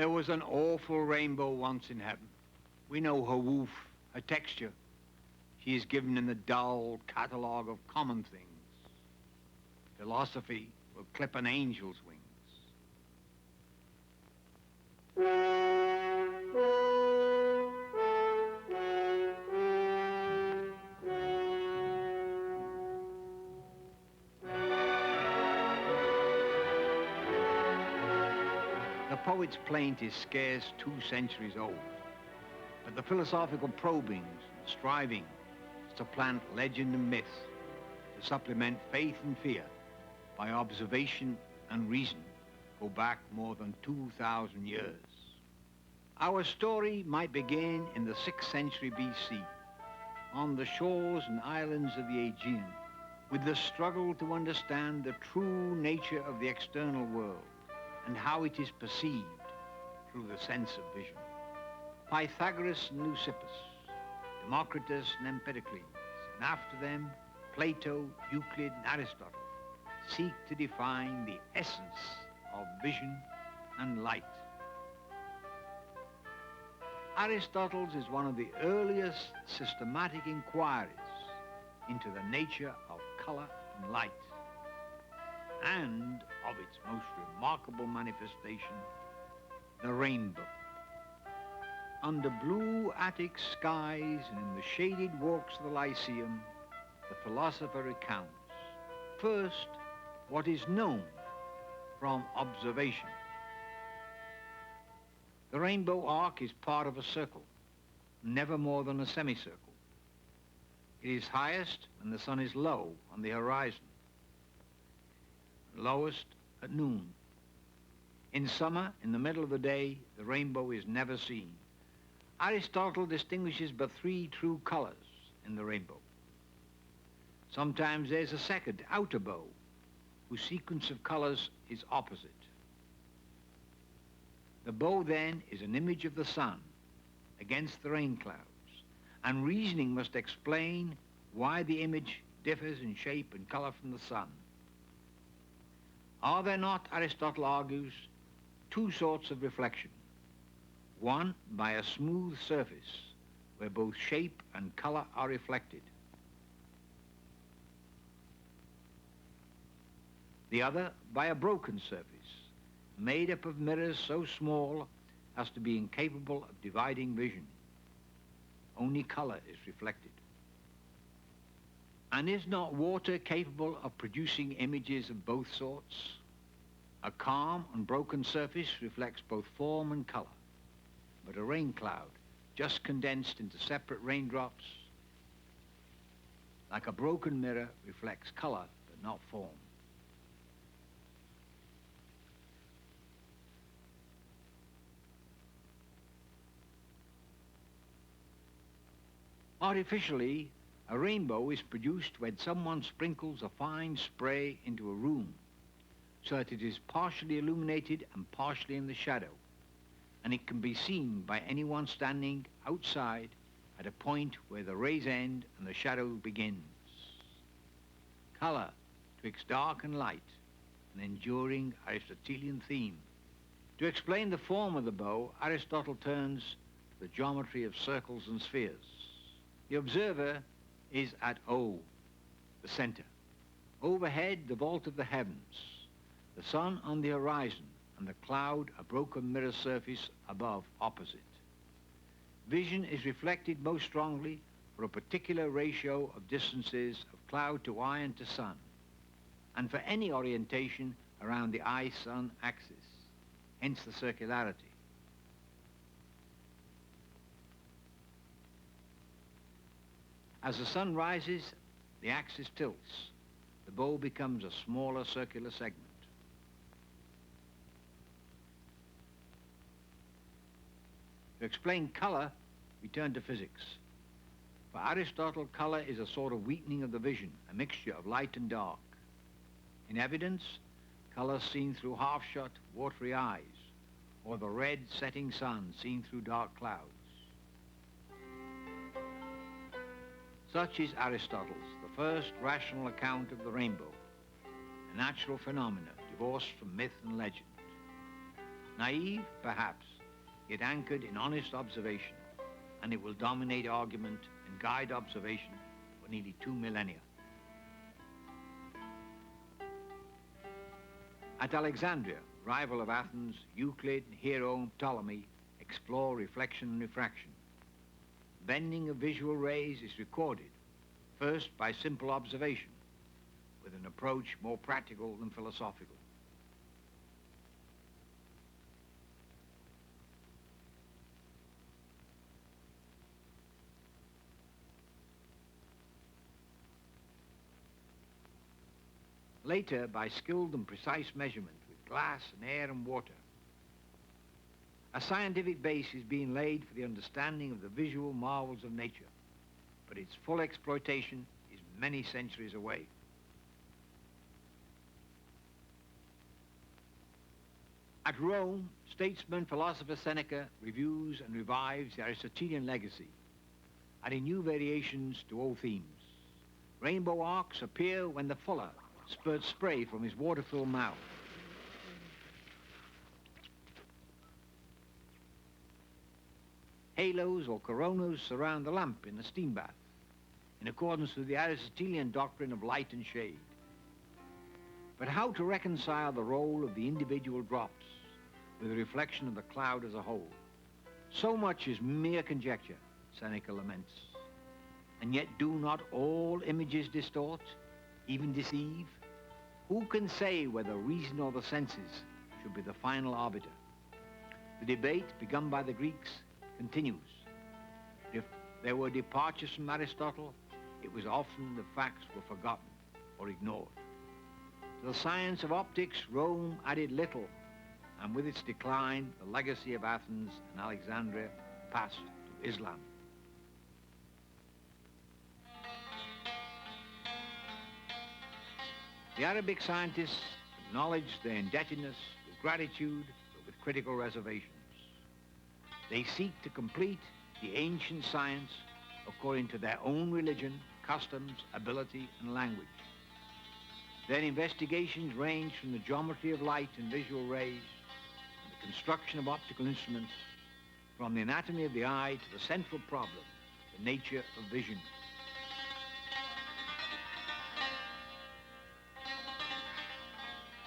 There was an awful rainbow once in heaven. We know her woof, her texture. She is given in the dull catalogue of common things. Philosophy will clip an angel's wings. The poet's plaint is scarce 2 centuries old, but the philosophical probings and strivings to plant legend and myth, to supplement faith and fear by observation and reason, go back more than 2,000 years. Our story might begin in the 6th century BC, on the shores and islands of the Aegean, with the struggle to understand the true nature of the external world and how it is perceived through the sense of vision. Pythagoras and Leucippus, Democritus and Empedocles, and after them, Plato, Euclid, and Aristotle seek to define the essence of vision and light. Aristotle's is one of the earliest systematic inquiries into the nature of color and light, and of its most remarkable manifestation, the rainbow. Under blue Attic skies and in the shaded walks of the Lyceum, the philosopher recounts, first, what is known from observation. The rainbow arc is part of a circle, never more than a semicircle. It is highest when the sun is low on the horizon, lowest at noon. In summer, in the middle of the day, the rainbow is never seen. Aristotle distinguishes but 3 true colors in the rainbow. Sometimes there's a second, outer bow, whose sequence of colors is opposite. The bow then is an image of the sun against the rain clouds, and reasoning must explain why the image differs in shape and color from the sun. Are there not, Aristotle argues, 2 sorts of reflection? One by a smooth surface, where both shape and color are reflected. The other by a broken surface, made up of mirrors so small as to be incapable of dividing vision. Only color is reflected. And is not water capable of producing images of both sorts? A calm and broken surface reflects both form and color, but a rain cloud, just condensed into separate raindrops, like a broken mirror, reflects color but not form. Artificially, a rainbow is produced when someone sprinkles a fine spray into a room so that it is partially illuminated and partially in the shadow, and it can be seen by anyone standing outside at a point where the rays end and the shadow begins. Color, twixt dark and light, an enduring Aristotelian theme. To explain the form of the bow, Aristotle turns to the geometry of circles and spheres. The observer is at O, the center. Overhead, the vault of the heavens, the sun on the horizon, and the cloud, a broken mirror surface above, opposite. Vision is reflected most strongly for a particular ratio of distances of cloud to eye and to sun, and for any orientation around the eye-sun axis, hence the circularity. As the sun rises, the axis tilts. The bow becomes a smaller circular segment. To explain color, we turn to physics. For Aristotle, color is a sort of weakening of the vision, a mixture of light and dark. In evidence, color seen through half-shut, watery eyes, or the red setting sun seen through dark clouds. Such is Aristotle's, the first rational account of the rainbow, a natural phenomena divorced from myth and legend. Naive, perhaps, yet anchored in honest observation, and it will dominate argument and guide observation for nearly 2 millennia. At Alexandria, rival of Athens, Euclid, Hero, and Ptolemy explore reflection and refraction. Bending of visual rays is recorded, first by simple observation, with an approach more practical than philosophical. Later, by skilled and precise measurement with glass and air and water, a scientific base is being laid for the understanding of the visual marvels of nature, but its full exploitation is many centuries away. At Rome, statesman philosopher Seneca reviews and revives the Aristotelian legacy, adding new variations to old themes. Rainbow arcs appear when the fuller spurts spray from his water-filled mouth. Halos or coronas surround the lamp in the steam bath, in accordance with the Aristotelian doctrine of light and shade. But how to reconcile the role of the individual drops with the reflection of the cloud as a whole? So much is mere conjecture, Seneca laments. And yet do not all images distort, even deceive? Who can say whether reason or the senses should be the final arbiter? The debate begun by the Greeks continues. If there were departures from Aristotle, it was often the facts were forgotten or ignored. To the science of optics, Rome added little, and with its decline, the legacy of Athens and Alexandria passed to Islam. The Arabic scientists acknowledge their indebtedness with gratitude, but with critical reservations. They seek to complete the ancient science according to their own religion, customs, ability, and language. Their investigations range from the geometry of light and visual rays, and the construction of optical instruments, from the anatomy of the eye to the central problem, the nature of vision.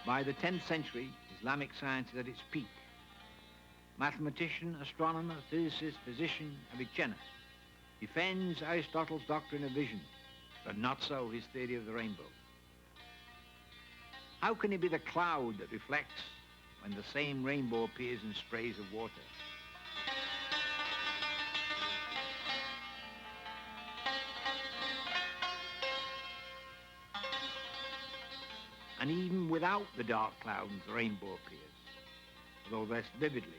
By the 10th century, Islamic science is at its peak. Mathematician, astronomer, physicist, physician Avicenna defends Aristotle's doctrine of vision, but not so his theory of the rainbow. How can it be the cloud that reflects when the same rainbow appears in sprays of water? And even without the dark clouds, the rainbow appears, although less vividly.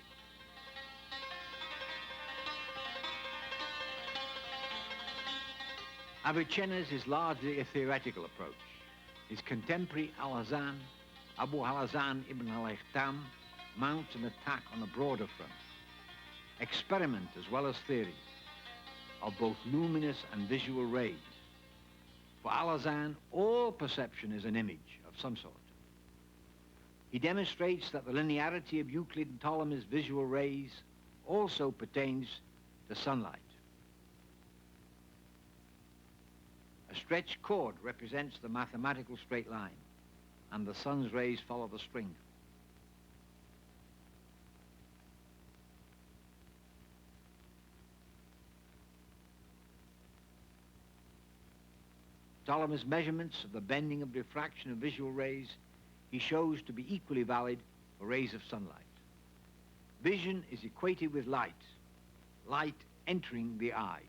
Avicenna's is largely a theoretical approach. His contemporary Al-Hazan, Abu al-Hazan ibn al-Haytham, mounts an attack on a broader front. Experiment as well as theory of both luminous and visual rays. For Al-Hazan, all perception is an image of some sort. He demonstrates that the linearity of Euclid and Ptolemy's visual rays also pertains to sunlight. A stretched chord represents the mathematical straight line, and the sun's rays follow the string. Ptolemy's measurements of the bending of diffraction of visual rays he shows to be equally valid for rays of sunlight. Vision is equated with light entering the eye.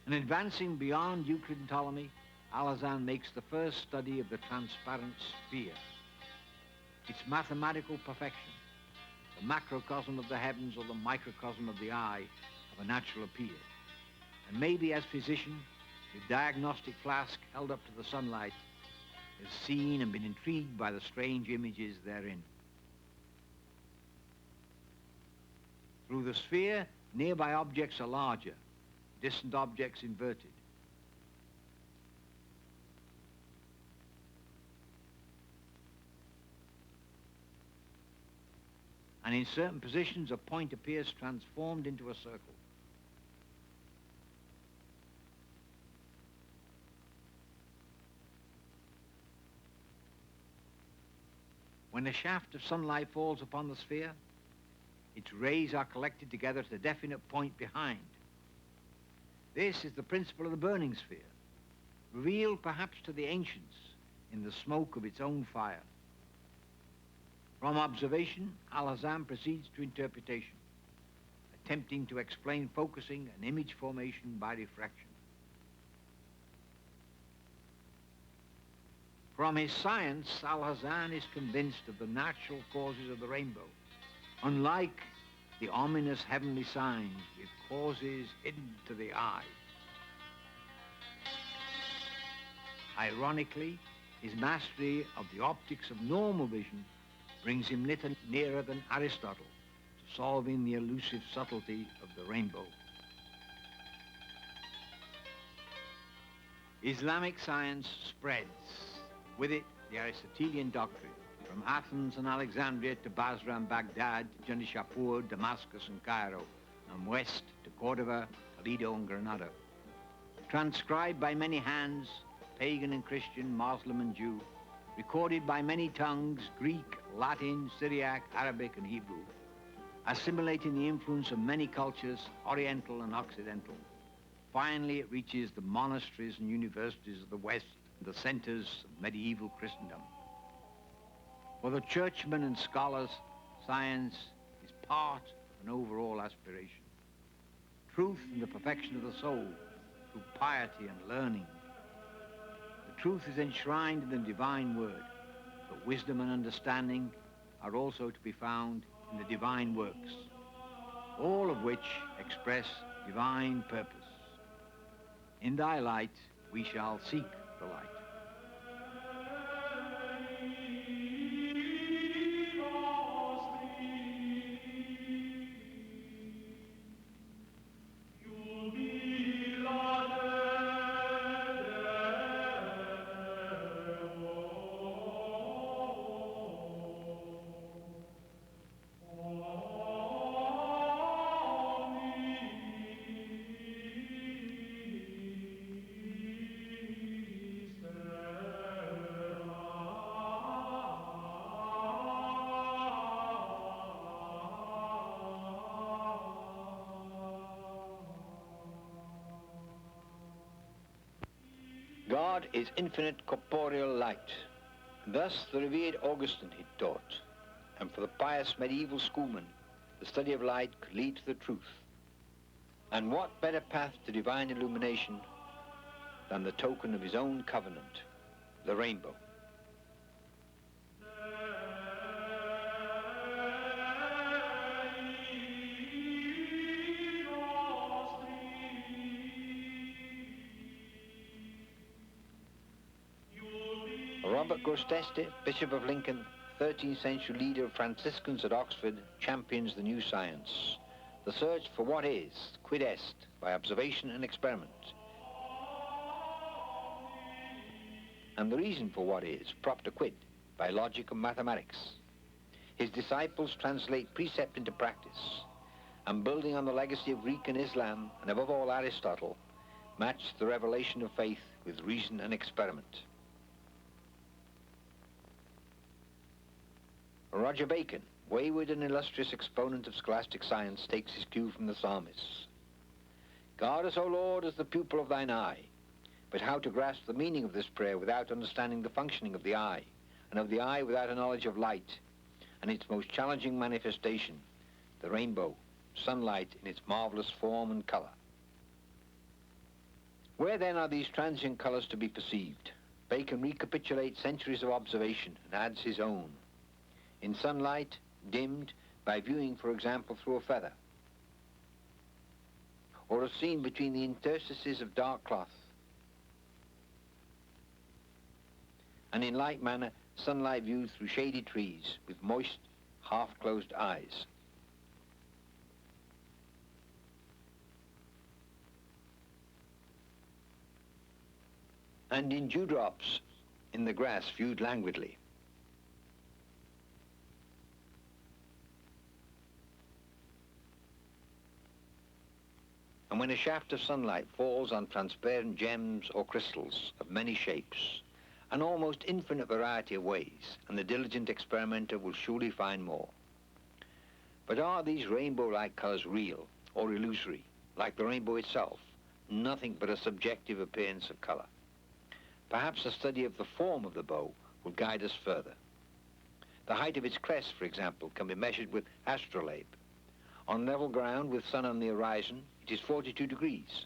And advancing beyond Euclid and Ptolemy, Al-Hazan makes the first study of the transparent sphere, its mathematical perfection, the macrocosm of the heavens or the microcosm of the eye of a natural appeal. And maybe as physician, with diagnostic flask held up to the sunlight, has seen and been intrigued by the strange images therein. Through the sphere, nearby objects are larger, distant objects inverted. and in certain positions a point appears transformed into a circle. When a shaft of sunlight falls upon the sphere, its rays are collected together at a definite point behind. This is the principle of the burning sphere, revealed perhaps to the ancients in the smoke of its own fire. From observation, Alhazen proceeds to interpretation, attempting to explain focusing and image formation by refraction. From his science, Alhazen is convinced of the natural causes of the rainbow, unlike the ominous heavenly signs with causes hidden to the eye. Ironically, his mastery of the optics of normal vision brings him little nearer than Aristotle to solving the elusive subtlety of the rainbow. Islamic science spreads. With it, the Aristotelian doctrine, from Athens and Alexandria to Basra and Baghdad, to Janishapur, Damascus and Cairo, and west to Cordova, Toledo and Granada. Transcribed by many hands, pagan and Christian, Muslim and Jew, recorded by many tongues, Greek, Latin, Syriac, Arabic and Hebrew, assimilating the influence of many cultures, Oriental and Occidental. Finally, it reaches the monasteries and universities of the West, the centers of medieval Christendom. For the churchmen and scholars, science is part of an overall aspiration. Truth and the perfection of the soul through piety and learning. The truth is enshrined in the divine word, but wisdom and understanding are also to be found in the divine works, all of which express divine purpose. In thy light we shall seek the light. God is infinite corporeal light. Thus the revered Augustine had taught, and for the pious medieval schoolman, the study of light could lead to the truth. And what better path to divine illumination than the token of his own covenant, the rainbow? Robert Grosseteste, Bishop of Lincoln, 13th century leader of Franciscans at Oxford, champions the new science. The search for what is, quid est, by observation and experiment. And the reason for what is, propter quid, by logic and mathematics. His disciples translate precept into practice, and building on the legacy of Greek and Islam, and above all Aristotle, match the revelation of faith with reason and experiment. Roger Bacon, wayward and illustrious exponent of scholastic science, takes his cue from the psalmists. Guard us, O Lord, as the pupil of thine eye. But how to grasp the meaning of this prayer without understanding the functioning of the eye, and of the eye without a knowledge of light, and its most challenging manifestation, the rainbow, sunlight in its marvelous form and color. Where then are these transient colors to be perceived? Bacon recapitulates centuries of observation and adds his own. In sunlight, dimmed by viewing, for example, through a feather, or as seen between the interstices of dark cloth. And in like manner, sunlight viewed through shady trees with moist, half-closed eyes. And in dewdrops in the grass viewed languidly. And when a shaft of sunlight falls on transparent gems or crystals of many shapes, an almost infinite variety of ways, and the diligent experimenter will surely find more. But are these rainbow-like colors real or illusory, like the rainbow itself, nothing but a subjective appearance of color? Perhaps a study of the form of the bow will guide us further. The height of its crest, for example, can be measured with astrolabe. On level ground with sun on the horizon, it is 42 degrees.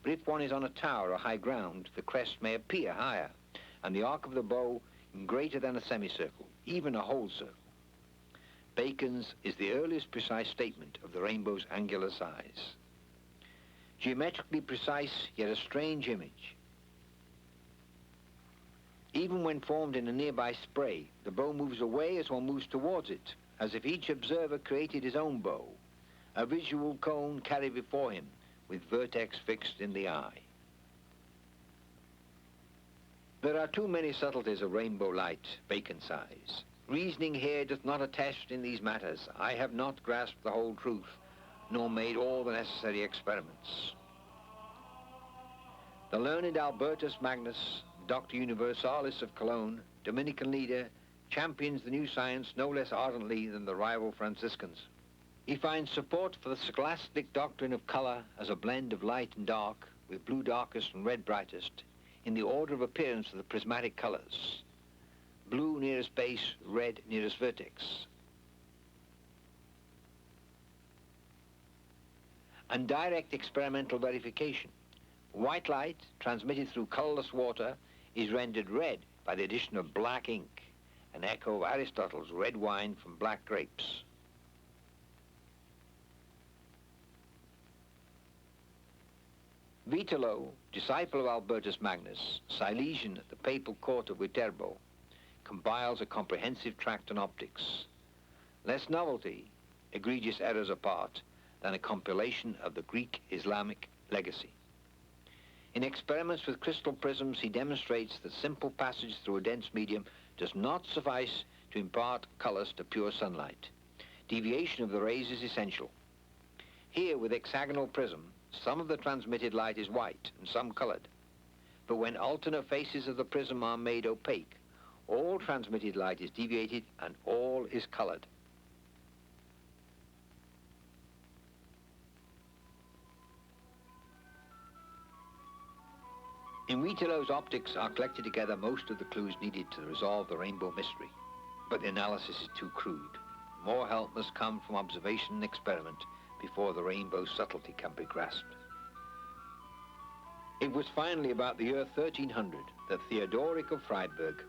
But if one is on a tower or high ground, the crest may appear higher, and the arc of the bow greater than a semicircle, even a whole circle. Bacon's is the earliest precise statement of the rainbow's angular size. Geometrically precise, yet a strange image. Even when formed in a nearby spray, the bow moves away as one moves towards it, as if each observer created his own bow, a visual cone carried before him, with vertex fixed in the eye. There are too many subtleties of rainbow light, Bacon size. Reasoning here doth not attest in these matters. I have not grasped the whole truth, nor made all the necessary experiments. The learned Albertus Magnus, Doctor Universalis of Cologne, Dominican leader, champions the new science no less ardently than the rival Franciscans. He finds support for the scholastic doctrine of color as a blend of light and dark, with blue darkest and red brightest, in the order of appearance of the prismatic colors. Blue nearest base, red nearest vertex. And direct experimental verification. White light, transmitted through colorless water, is rendered red by the addition of black ink, an echo of Aristotle's red wine from black grapes. Vitolo, disciple of Albertus Magnus, Silesian at the papal court of Viterbo, compiles a comprehensive tract on optics. Less novelty, egregious errors apart, than a compilation of the Greek-Islamic legacy. In experiments with crystal prisms, he demonstrates that simple passage through a dense medium does not suffice to impart colors to pure sunlight. Deviation of the rays is essential. Here, with hexagonal prism, some of the transmitted light is white and some colored. But when alternate faces of the prism are made opaque, all transmitted light is deviated and all is colored. In Vitolo's optics are collected together most of the clues needed to resolve the rainbow mystery, but the analysis is too crude. More help must come from observation and experiment before the rainbow's subtlety can be grasped. It was finally about the year 1300 that Theodoric of Freiburg,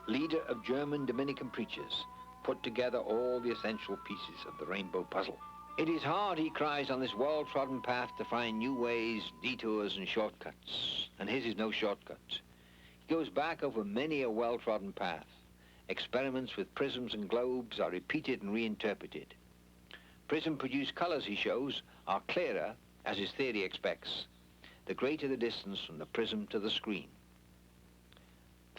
leader of German Dominican preachers, put together all the essential pieces of the rainbow puzzle. It is hard, he cries, on this well-trodden path to find new ways, detours, and shortcuts. And his is no shortcut. He goes back over many a well-trodden path. Experiments with prisms and globes are repeated and reinterpreted. Prism-produced colors, he shows, are clearer, as his theory expects, the greater the distance from the prism to the screen.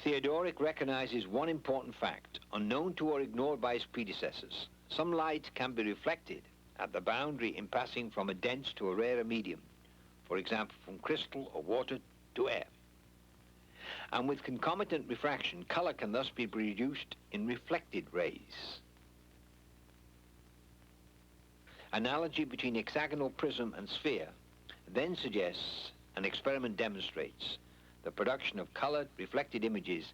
Theodoric recognizes one important fact, unknown to or ignored by his predecessors. Some light can be reflected at the boundary in passing from a dense to a rarer medium, for example, from crystal or water to air. And with concomitant refraction, color can thus be reduced in reflected rays. Analogy between hexagonal prism and sphere then suggests, and experiment demonstrates, the production of colored reflected images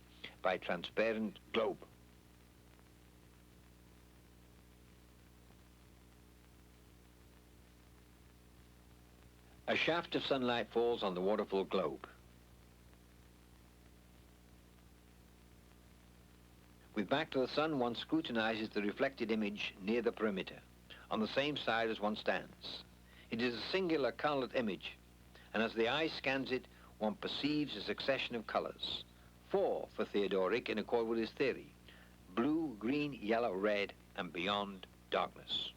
by transparent globe. A shaft of sunlight falls on the waterfall globe. With back to the sun, one scrutinizes the reflected image near the perimeter, on the same side as one stands. It is a singular colored image, and as the eye scans it, one perceives a succession of colors. 4 for Theodoric, in accord with his theory: blue, green, yellow, red, and beyond, darkness.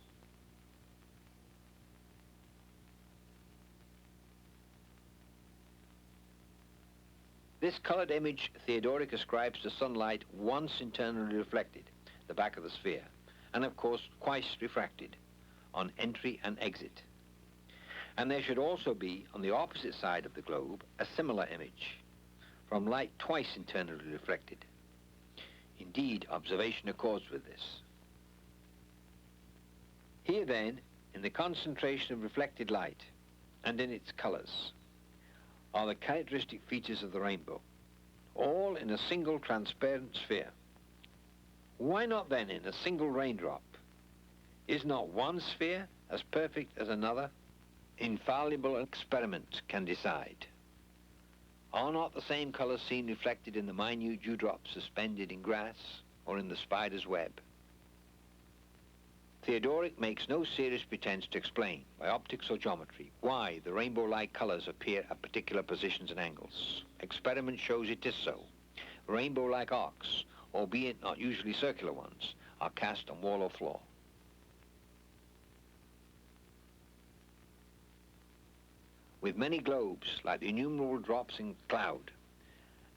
This colored image Theodoric ascribes to sunlight once internally reflected, the back of the sphere, and of course twice refracted. on entry and exit. And there should also be, on the opposite side of the globe, a similar image, from light twice internally reflected. Indeed, observation accords with this. Here then, in the concentration of reflected light, and in its colors, are the characteristic features of the rainbow, all in a single transparent sphere. Why not then in a single raindrop? Is not one sphere as perfect as another? Infallible experiment can decide. Are not the same colors seen reflected in the minute dewdrops suspended in grass or in the spider's web? Theodoric makes no serious pretense to explain, by optics or geometry, why the rainbow-like colors appear at particular positions and angles. Experiment shows it is so. Rainbow-like arcs, albeit not usually circular ones, are cast on wall or floor. With many globes, like the innumerable drops in cloud,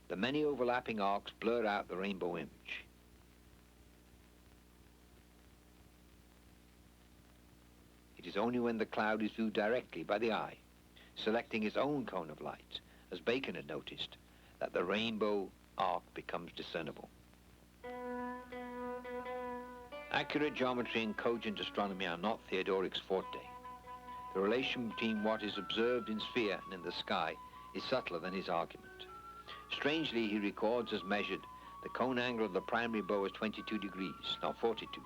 the many overlapping arcs blur out the rainbow image. It is only when the cloud is viewed directly by the eye, selecting its own cone of light, as Bacon had noticed, that the rainbow arc becomes discernible. Accurate geometry and cogent astronomy are not Theodoric's forte. The relation between what is observed in sphere and in the sky is subtler than his argument. Strangely, he records as measured the cone angle of the primary bow as 22 degrees, not 42.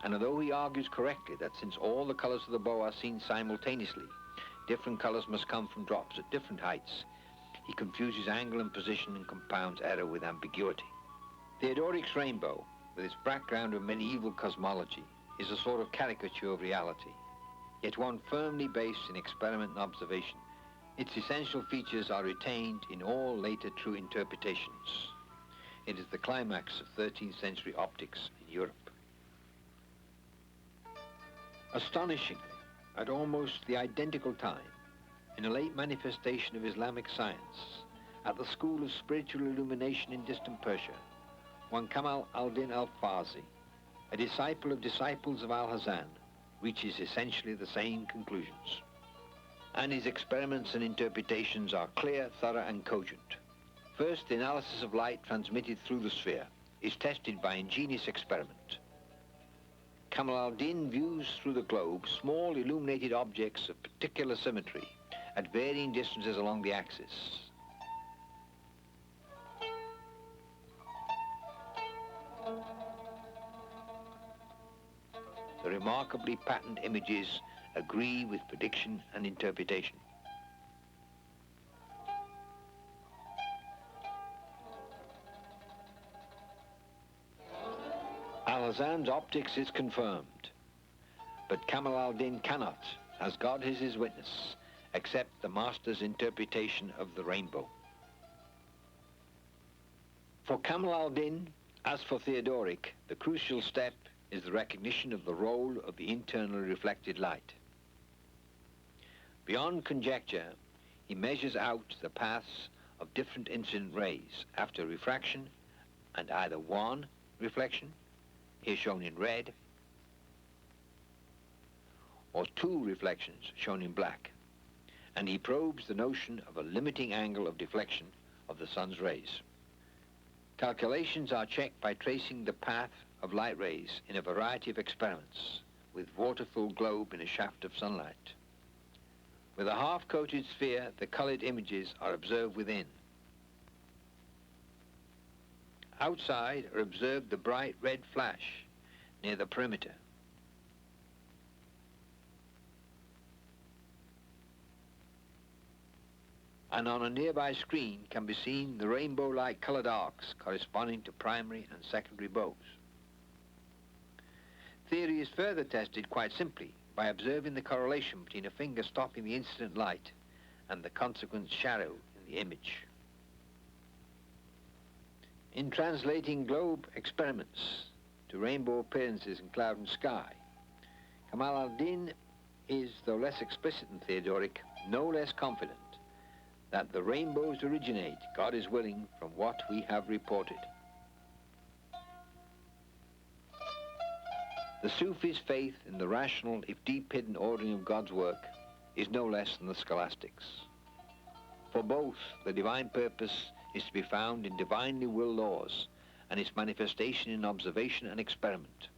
And although he argues correctly that since all the colors of the bow are seen simultaneously, different colors must come from drops at different heights, he confuses angle and position and compounds error with ambiguity. Theodoric's rainbow, with its background of medieval cosmology, is a sort of caricature of reality, yet one firmly based in experiment and observation. Its essential features are retained in all later true interpretations. It is the climax of 13th century optics in Europe. Astonishingly, at almost the identical time, in a late manifestation of Islamic science, at the school of spiritual illumination in distant Persia, one Kamal al-Din al-Farsi, a disciple of disciples of Al-Hazan, reaches essentially the same conclusions. And his experiments and interpretations are clear, thorough, and cogent. First, the analysis of light transmitted through the sphere is tested by ingenious experiment. Kamal al-Din views through the globe small illuminated objects of particular symmetry at varying distances along the axis. The remarkably patterned images agree with prediction and interpretation. Al-Hazan's optics is confirmed, but Kamal al-Din cannot, as God is his witness, accept the master's interpretation of the rainbow. For Kamal al-Din, as for Theodoric, the crucial step is the recognition of the role of the internally reflected light. Beyond conjecture, he measures out the paths of different incident rays after refraction and either one reflection, here shown in red, or two reflections shown in black, and he probes the notion of a limiting angle of deflection of the sun's rays. Calculations are checked by tracing the path of light rays in a variety of experiments with water-full globe in a shaft of sunlight. With a half-coated sphere, the colored images are observed within. Outside are observed the bright red flash near the perimeter. And on a nearby screen can be seen the rainbow-like colored arcs corresponding to primary and secondary bows. Theory is further tested quite simply by observing the correlation between a finger stopping the incident light and the consequent shadow in the image. In translating globe experiments to rainbow appearances in cloud and sky, Kamal al-Din is, though less explicit than Theodoric, no less confident that the rainbows originate, God is willing, from what we have reported. The Sufi's faith in the rational, if deep-hidden ordering of God's work is no less than the scholastics. For both, the divine purpose is to be found in divinely willed laws and its manifestation in observation and experiment.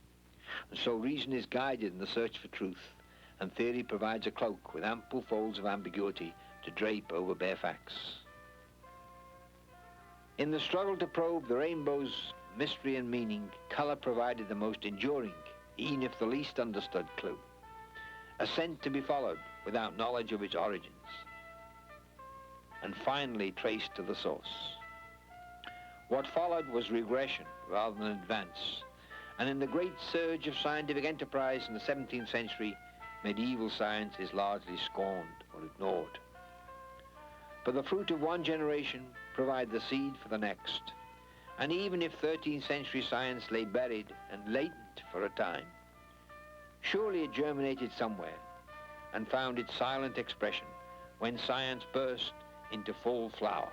And so reason is guided in the search for truth, and theory provides a cloak with ample folds of ambiguity to drape over bare facts. In the struggle to probe the rainbow's mystery and meaning, color provided the most enduring, even if the least understood clue. A scent to be followed without knowledge of its origins, and finally traced to the source. What followed was regression rather than advance, and in the great surge of scientific enterprise in the 17th century, medieval science is largely scorned or ignored. But the fruit of one generation provides the seed for the next, and even if 13th century science lay buried and latent for a time, surely it germinated somewhere and found its silent expression when science burst into full flower.